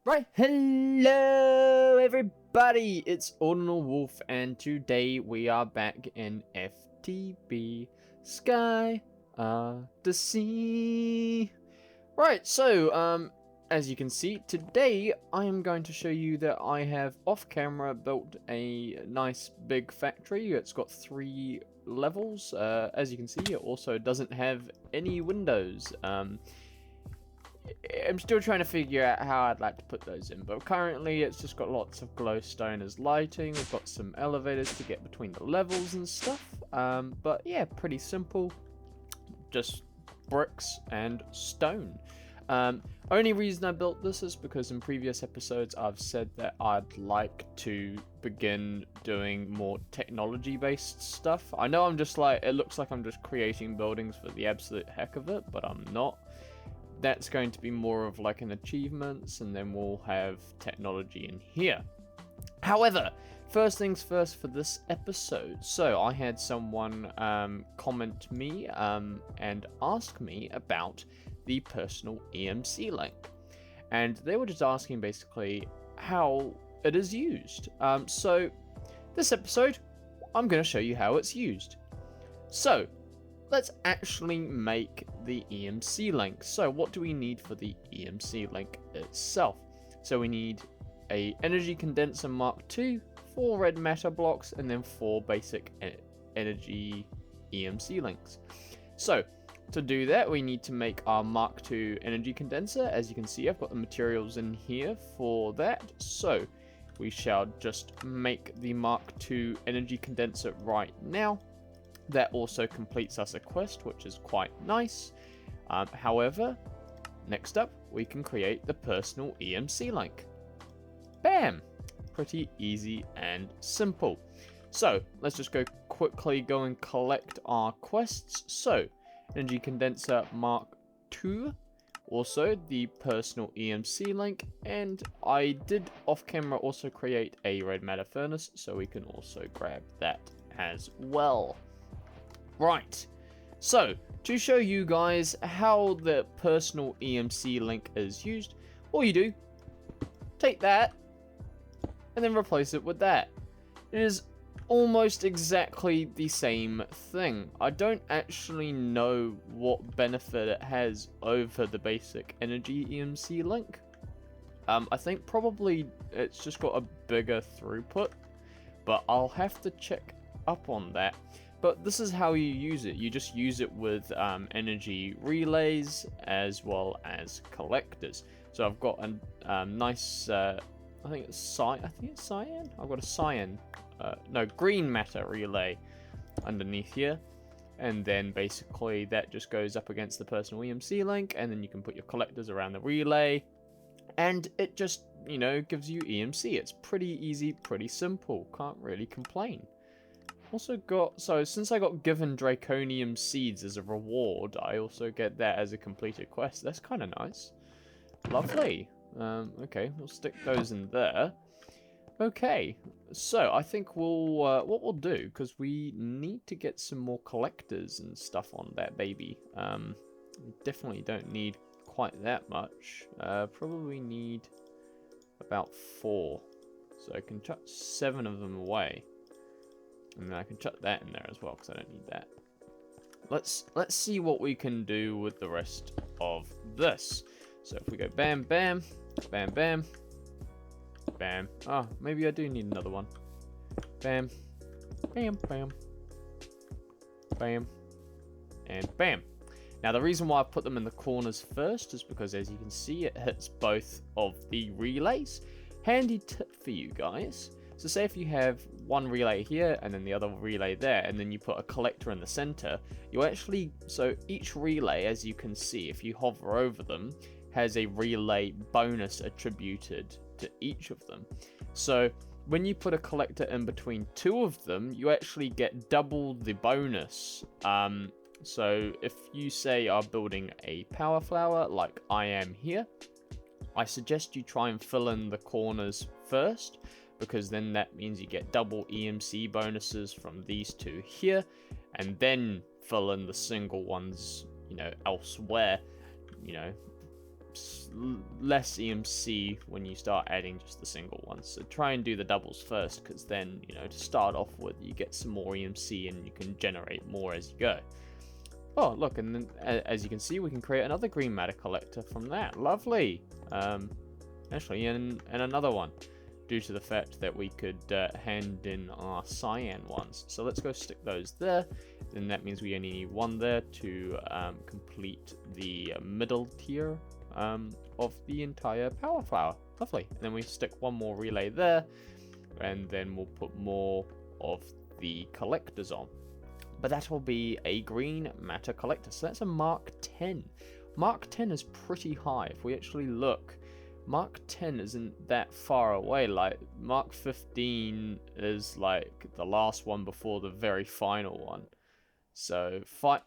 Right, hello everybody, it's Ordinal Wolf, and today we are back in FTB Sky Odyssey. Right, so, as you can see, today I am going to show you that I have off-camera built a nice big factory. It's got 3 levels. As you can see, it also doesn't have any windows. I'm still trying to figure out how I'd like to put those in, but currently it's just got lots of glowstone as lighting. We've got some elevators to get between the levels and stuff, but yeah, pretty simple, just bricks and stone. Only reason I built this is because in previous episodes I've said that I'd like to begin doing more technology based stuff. I know I'm just like, it looks like I'm just creating buildings for the absolute heck of it, but I'm not. That's going to be more of like an achievements, and then we'll have technology in here. However, first things first for this episode. So I had someone comment me and ask me about the personal EMC link. And they were just asking basically how it is used. So this episode, I'm going to show you how it's used. So let's actually make the EMC link. So what do we need for the EMC link itself? So we need a energy condenser Mark II, 4 red matter blocks, and then 4 basic energy EMC links. So to do that, we need to make our Mark II energy condenser. As you can see, I've got the materials in here for that. So we shall just make the Mark II energy condenser right now. That also completes us a quest, which is quite nice. However, next up, we can create the personal EMC link. Bam! Pretty easy and simple. So, let's just quickly go and collect our quests. So, energy condenser Mark II, also the personal EMC link, and I did off camera also create a red matter furnace, so we can also grab that as well. Right, so to show you guys how the personal EMC link is used, all you do, take that and then replace it with that. It is almost exactly the same thing. I don't actually know what benefit it has over the basic energy EMC link. I think probably it's just got a bigger throughput, but I'll have to check up on that. But this is how you use it. You just use it with energy relays as well as collectors. So I've got a nice, I think it's cyan. I've got a cyan, green matter relay underneath here, and then basically that just goes up against the personal EMC link, and then you can put your collectors around the relay, and it just, you know, gives you EMC. It's pretty easy, pretty simple. Can't really complain. Also got, so since I got given draconium seeds as a reward, I also get that as a completed quest. That's kind of nice. Lovely. Okay, we'll stick those in there. Okay, so I think we'll, what we'll do, because we need to get some more collectors and stuff on that baby. We definitely don't need quite that much. Probably need about 4. So I can chuck 7 of them away. And then I can chuck that in there as well, because I don't need that. Let's see what we can do with the rest of this. So if we go bam, bam, bam, bam, bam. Oh, maybe I do need another one. Bam, bam, bam, bam, and bam. Now the reason why I put them in the corners first is because, as you can see, it hits both of the relays. Handy tip for you guys. So say if you have one relay here and then the other relay there, and then you put a collector in the center, you actually, so each relay, as you can see, if you hover over them, has a relay bonus attributed to each of them. So when you put a collector in between 2 of them, you actually get double the bonus. So if you say are building a power flower like I am here, I suggest you try and fill in the corners first, because then that means you get double EMC bonuses from these 2 here, and then fill in the single ones, you know, elsewhere, you know, less EMC when you start adding just the single ones. So try and do the doubles first, because then, you know, to start off with, you get some more EMC and you can generate more as you go. Oh, look, and then as you can see, we can create another green matter collector from that. Lovely. Actually, and another one, due to the fact that we could hand in our cyan ones. So let's go stick those there. Then that means we only need one there to complete the middle tier of the entire power flower. Lovely. And then we stick one more relay there, and then we'll put more of the collectors on. But that will be a green matter collector. So that's a Mark 10. Mark 10 is pretty high. If we actually look, Mark 10 isn't that far away. Like, Mark 15 is like the last one before the very final one. So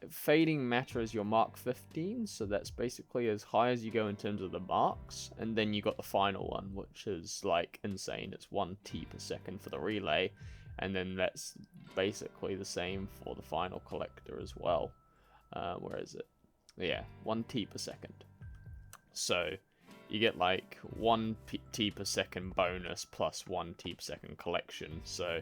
fading matter is your Mark 15, so that's basically as high as you go in terms of the marks. And then you got the final one, which is like insane. It's 1 T per second for the relay, and then that's basically the same for the final collector as well. Where is it? Yeah, 1 T per second. So you get like 1 T per second bonus plus 1 T per second collection. So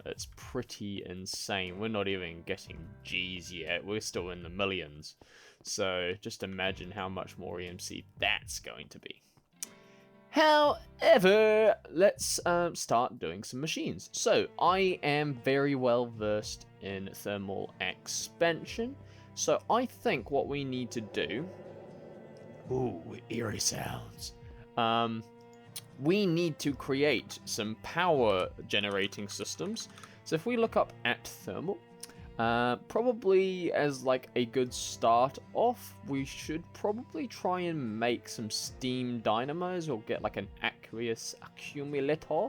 it's pretty insane. We're not even getting G's yet. We're still in the millions. So just imagine how much more EMC that's going to be. However, let's start doing some machines. So I am very well versed in thermal expansion. So I think what we need to do... Ooh, eerie sounds. We need to create some power generating systems. So if we look up at thermal, probably as like a good start off, we should probably try and make some steam dynamos or get like an aqueous accumulator,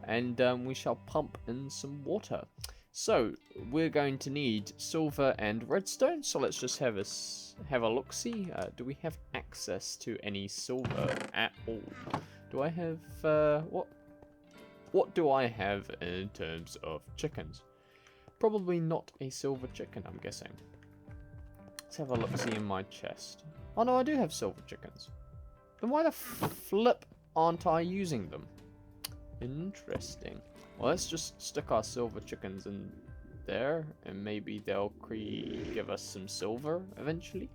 and we shall pump in some water. So we're going to need silver and redstone. So let's just have a look-see. Do we have access to any silver at all? Do I have, what do I have in terms of chickens? Probably not a silver chicken, I'm guessing. Let's have a look-see in my chest. Oh no, I do have silver chickens. Then why the flip aren't I using them? Interesting. Well, let's just stick our silver chickens in there, and maybe they'll give us some silver eventually.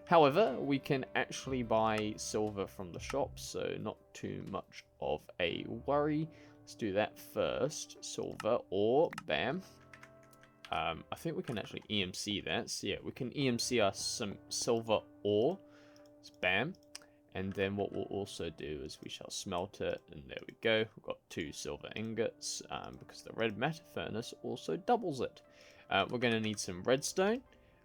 However, we can actually buy silver from the shop, so not too much of a worry. Let's do that first. Silver ore, bam. I think we can actually EMC that. So yeah, we can EMC us some silver ore. It's bam. And then what we'll also do is we shall smelt it, and there we go. We've got 2 silver ingots, because the red matter furnace also doubles it. We're going to need some redstone.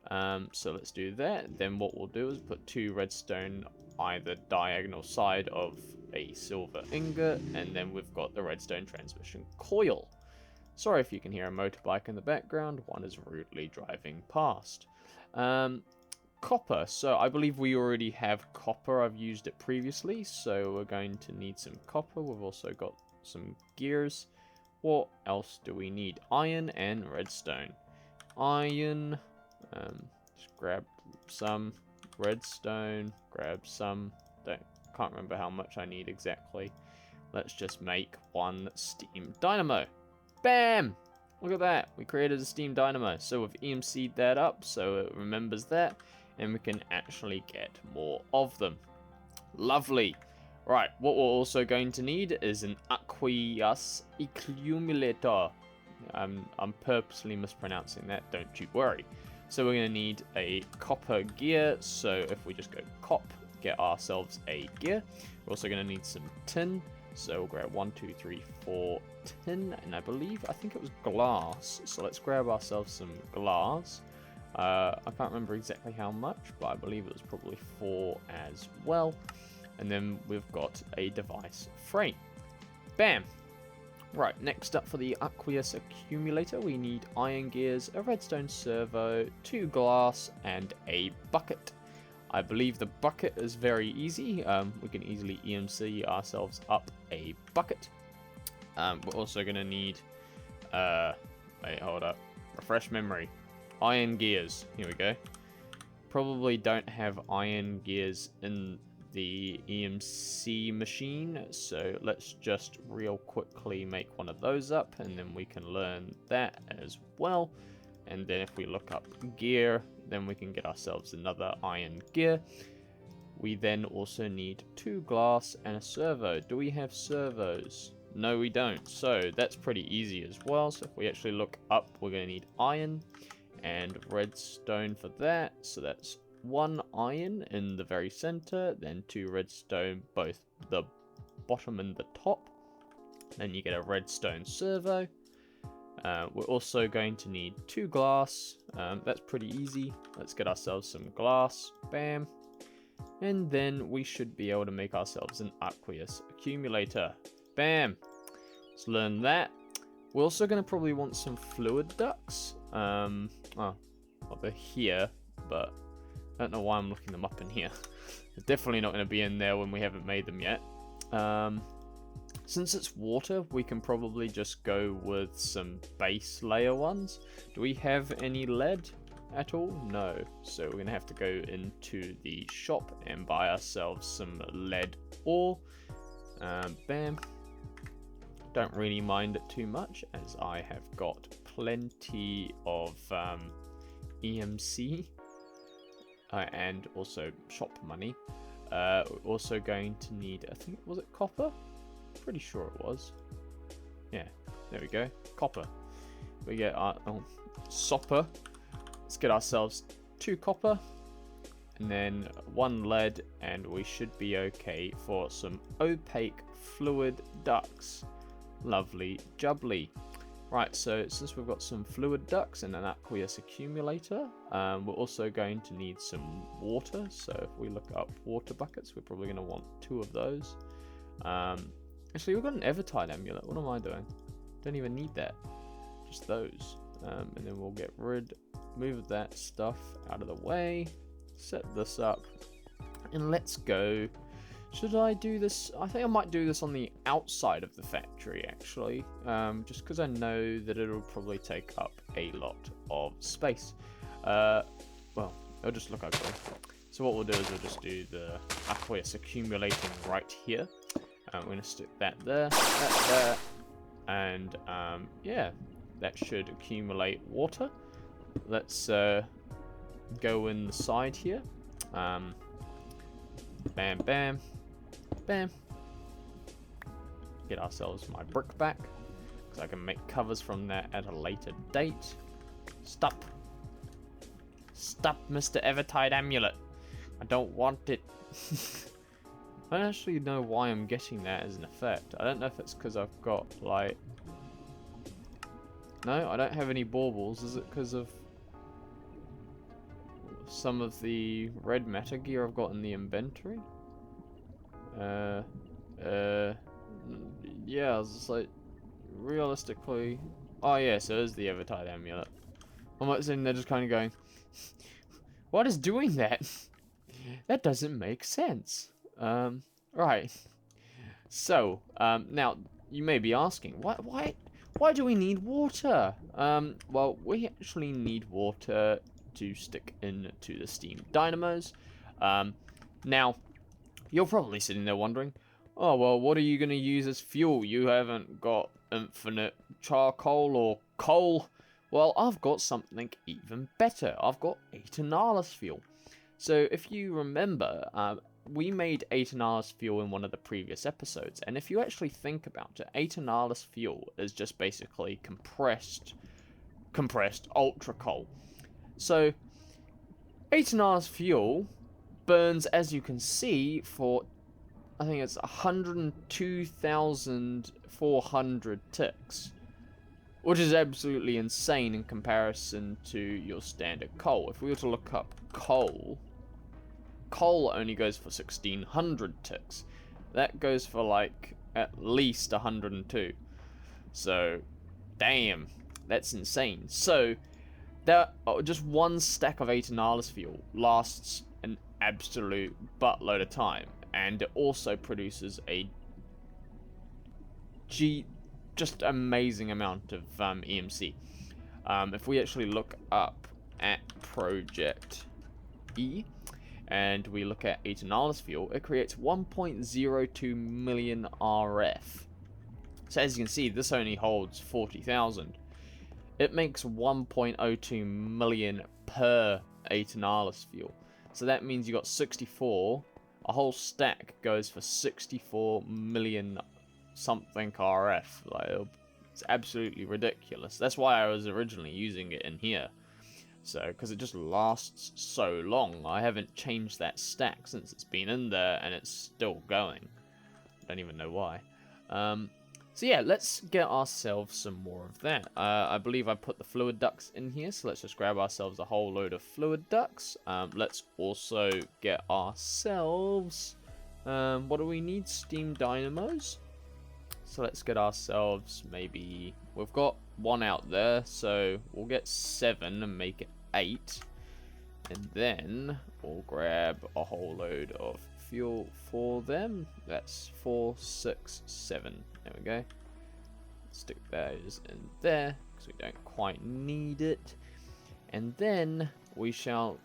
So let's do that. Then what we'll do is put 2 redstone either diagonal side of a silver ingot, and then we've got the redstone transmission coil. Sorry if you can hear a motorbike in the background. One is rudely driving past. Copper. So I believe we already have copper. I've used it previously, so we're going to need some copper. We've also got some gears. What else do we need? Iron and redstone. Iron. Just grab some. Redstone. Grab some. Can't remember how much I need exactly. Let's just make 1 steam dynamo. Bam! Look at that. We created a steam dynamo. So we've EMC'd that up so it remembers that, and we can actually get more of them. Lovely. Right, what we're also going to need is an aqueous accumulator. I'm purposely mispronouncing that, don't you worry. So we're going to need a copper gear. So if we just go cop, get ourselves a gear. We're also going to need some tin. So we'll grab 1, 2, 3, 4 tin, and I think it was glass. So let's grab ourselves some glass. I can't remember exactly how much, but I believe it was probably 4 as well. And then we've got a device frame. Bam! Right, next up for the aqueous accumulator, we need iron gears, a redstone servo, 2 glass, and a bucket. I believe the bucket is very easy. We can easily EMC ourselves up a bucket. We're also going to need, wait, hold up, refresh memory. Iron gears, here we go. Probably don't have iron gears in the EMC machine, so let's just real quickly make one of those up, and then we can learn that as well. And then if we look up gear, then we can get ourselves another iron gear. We then also need 2 glass and a servo. Do we have servos? No, we don't. So that's pretty easy as well. So if we actually look up, we're going to need iron and redstone for that. So that's 1 iron in the very center, then 2 redstone, both the bottom and the top. Then you get a redstone servo. We're also going to need 2 glass. That's pretty easy. Let's get ourselves some glass. Bam. And then we should be able to make ourselves an aqueous accumulator. Bam. Let's learn that. We're also going to probably want some fluid ducts. Well, they're here, but I don't know why I'm looking them up in here. They're definitely not going to be in there when we haven't made them yet. Since it's water, we can probably just go with some base layer ones. Do we have any lead at all? No. So we're going to have to go into the shop and buy ourselves some lead ore. Bam. Don't really mind it too much, as I have got plenty of EMC and also shop money. We're also going to need, I think, was it copper? Pretty sure it was. Yeah, there we go. Copper. We get our sopper. Let's get ourselves 2 copper and then 1 lead, and we should be okay for some opaque fluid ducts. Lovely jubbly. Right, so since we've got some fluid ducts and an aqueous accumulator, we're also going to need some water. So if we look up water buckets, we're probably going to want 2 of those. Actually, we've got an Evertide amulet. What am I doing? Don't even need that. Just those. And then we'll move that stuff out of the way. Set this up. And let's go. Should I do this? I think I might do this on the outside of the factory, actually. Just because I know that it'll probably take up a lot of space. Well, it'll just look ugly. So what we'll do is we'll just do the aqueous accumulating right here. We're going to stick that there, that there, and yeah, that should accumulate water. Let's go in the side here. Bam, bam, bam. Get ourselves my brick back, because I can make covers from that at a later date. Stop. Stop, Mr. Evertide Amulet. I don't want it. I don't actually know why I'm getting that as an effect. I don't know if it's because I've got, like... No, I don't have any baubles. Is it because of some of the red matter gear I've got in the inventory? Yeah, I was just like, realistically... Oh yeah, so it is the Evertide Amulet. I'm like sitting there just kind of going, what is doing that? That doesn't make sense. Right. So, now, you may be asking, why do we need water? Well, we actually need water to stick into the steam dynamos. Now, you're probably sitting there wondering, oh, well, what are you going to use as fuel? You haven't got infinite charcoal or coal. Well, I've got something even better. I've got Aeternalis fuel. So, if you remember, we made Aeternalis fuel in one of the previous episodes, and if you actually think about it, Aeternalis fuel is just basically compressed ultra coal. So, Aeternalis fuel burns, as you can see, for, I think it's 102,400 ticks, which is absolutely insane in comparison to your standard coal. If we were to look up coal only goes for 1,600 ticks. That goes for like at least 102. So, damn, that's insane. So, just one stack of Aeternalis fuel lasts an absolute buttload of time, and it also produces a just amazing amount of EMC. If we actually look up at Project E, and we look at Ordinal fuel, it creates 1.02 million RF. So as you can see, this only holds 40,000. It makes 1.02 million per Ordinal fuel. So that means you got 64. A whole stack goes for 64 million something RF. Like, it's absolutely ridiculous. That's why I was originally using it in here. So, because it just lasts so long. I haven't changed that stack since it's been in there, and it's still going. I don't even know why. So yeah, let's get ourselves some more of that. I believe I put the fluid ducts in here, so let's just grab ourselves a whole load of fluid ducts. Let's also get ourselves... what do we need? Steam dynamos. So let's get ourselves maybe... We've got one out there, so we'll get 7 and make it 8. And then we'll grab a whole load of fuel for them. That's 4, 6, 7. There we go. Stick those in there because we don't quite need it. And then we shall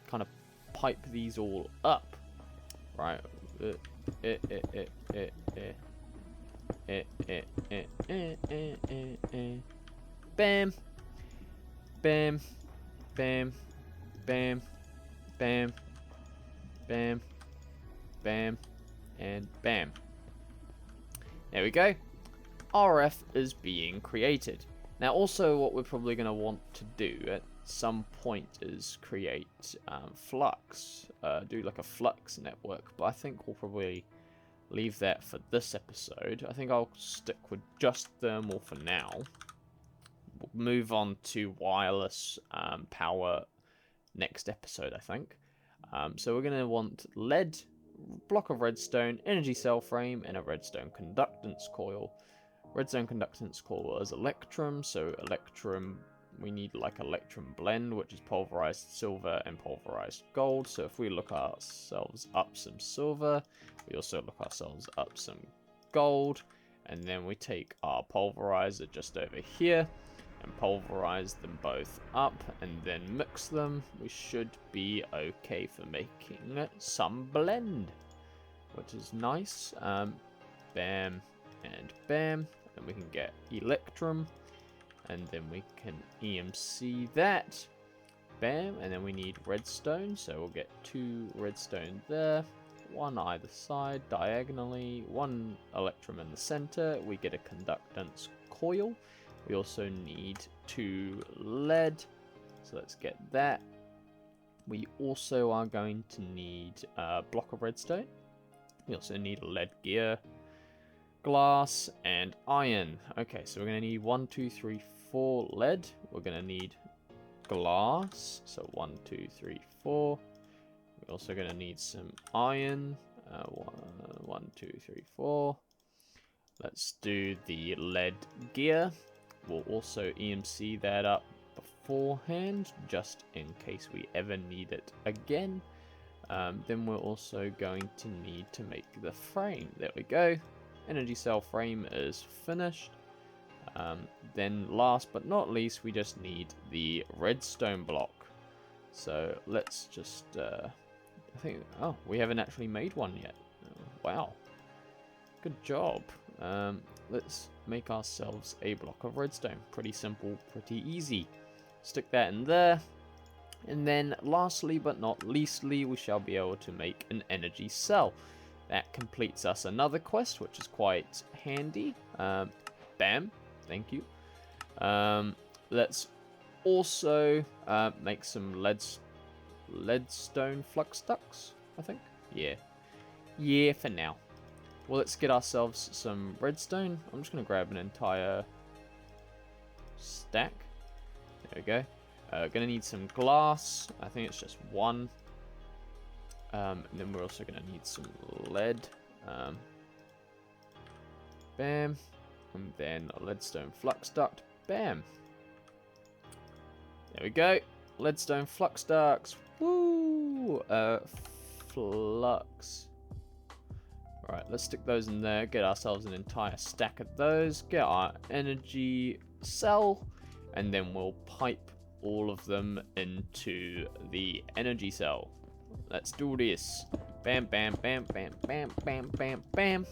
kind of pipe these all up. Right. Bam. Bam. Bam. Bam. Bam. Bam. Bam. And bam. There we go. RF is being created. Now also what we're probably going to want to do at some point is create flux. Do like a flux network. But I think we'll probably leave that for this episode. I think I'll stick with just thermal for now. We'll move on to wireless power next episode, I think. So we're going to want lead, block of redstone, energy cell frame, and a redstone conductance coil. Redstone conductance coil is electrum, so electrum, we need like electrum blend, which is pulverized silver and pulverized gold. So if we look ourselves up some silver, we also look ourselves up some gold, and then we take our pulverizer just over here and pulverize them both up and then mix them. We should be okay for making some blend, which is nice. Bam and bam, and we can get electrum, and then we can EMC that. Bam, and then we need redstone, so we'll get 2 redstone there, 1 either side diagonally, 1 electrum in the center. We get a conductance coil. We also need 2 lead, so let's get that. We also are going to need a block of redstone. We also need a lead gear, glass, and iron. Okay, so we're going to need 1, 2, 3, 4 lead. We're going to need glass, so 1, 2, 3, 4. We're also going to need some iron. 1, 2, 3, 4. Let's do the lead gear. We'll also EMC that up beforehand, just in case we ever need it again. Then we're also going to need to make the frame. There we go. Energy cell frame is finished. Then last but not least, we just need the redstone block. So let's just, I think, oh, we haven't actually made one yet. Wow. Good job. Let's make ourselves a block of redstone. Pretty simple, pretty easy. Stick that in there. And then lastly but not leastly, we shall be able to make an energy cell. That completes us another quest, which is quite handy. Bam. Thank you. Let's also make some leadstone flux ducts, I think. Yeah. Yeah, for now. Well, let's get ourselves some redstone. I'm just going to grab an entire stack. There we go. Going to need some glass. I think it's just 1. And then we're also going to need some lead. Bam. And then a leadstone flux duct. Bam. There we go. Leadstone flux ducts. Woo! Flux. Alright, let's stick those in there. Get ourselves an entire stack of those. Get our energy cell. And then we'll pipe all of them into the energy cell. let's do this. Bam, bam, bam, bam, bam, bam, bam, bam.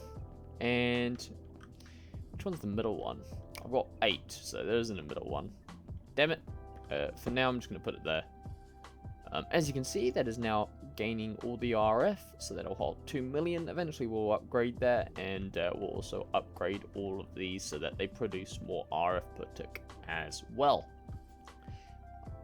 And which one's the middle one? I've got 8, so there isn't a middle one. Damn it. For now, I'm just going to put it there. As you can see, that is now gaining all the RF, so that'll hold 2 million. Eventually, we'll upgrade that, and we'll also upgrade all of these so that they produce more RF per tick as well.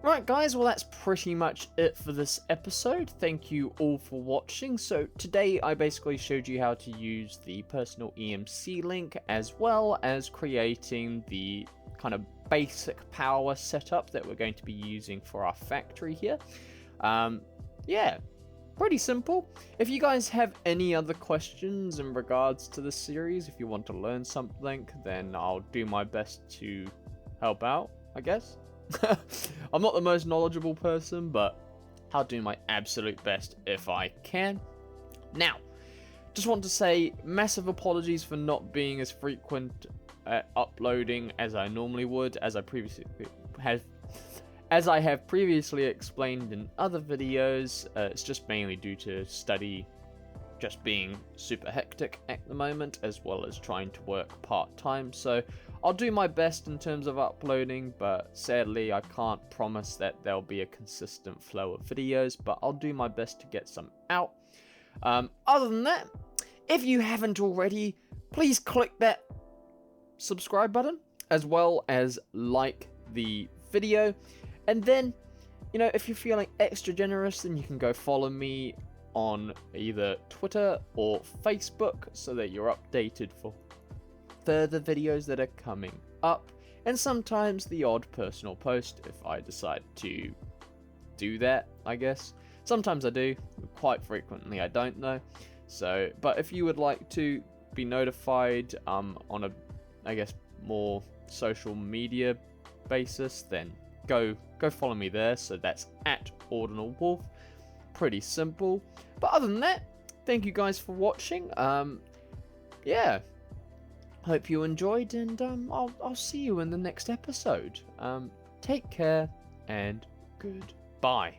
Right, guys, well, that's pretty much it for this episode. Thank you all for watching. So today, I basically showed you how to use the personal EMC link, as well as creating the kind of basic power setup that we're going to be using for our factory here. Yeah, pretty simple. If you guys have any other questions in regards to this series, if you want to learn something, then I'll do my best to help out, I guess. I'm not the most knowledgeable person, but I'll do my absolute best if I can. Now, just want to say massive apologies for not being as frequent at uploading as I normally would, as I have previously explained in other videos. It's just mainly due to study just being super hectic at the moment, as well as trying to work part-time. So I'll do my best in terms of uploading, but sadly I can't promise that there'll be a consistent flow of videos, but I'll do my best to get some out. Other than that, if you haven't already, please click that subscribe button, as well as like the video. And then, you know, if you're feeling extra generous, then you can go follow me on either Twitter or Facebook so that you're updated for further videos that are coming up, and sometimes the odd personal post if I decide to do that, I guess. Sometimes I do, quite frequently I don't know. So, but if you would like to be notified on a, I guess, more social media basis, then go follow me there. So that's at Ordinal Wolf. Pretty simple. But other than that, thank you guys for watching. Yeah, hope you enjoyed, and I'll see you in the next episode. Take care and goodbye.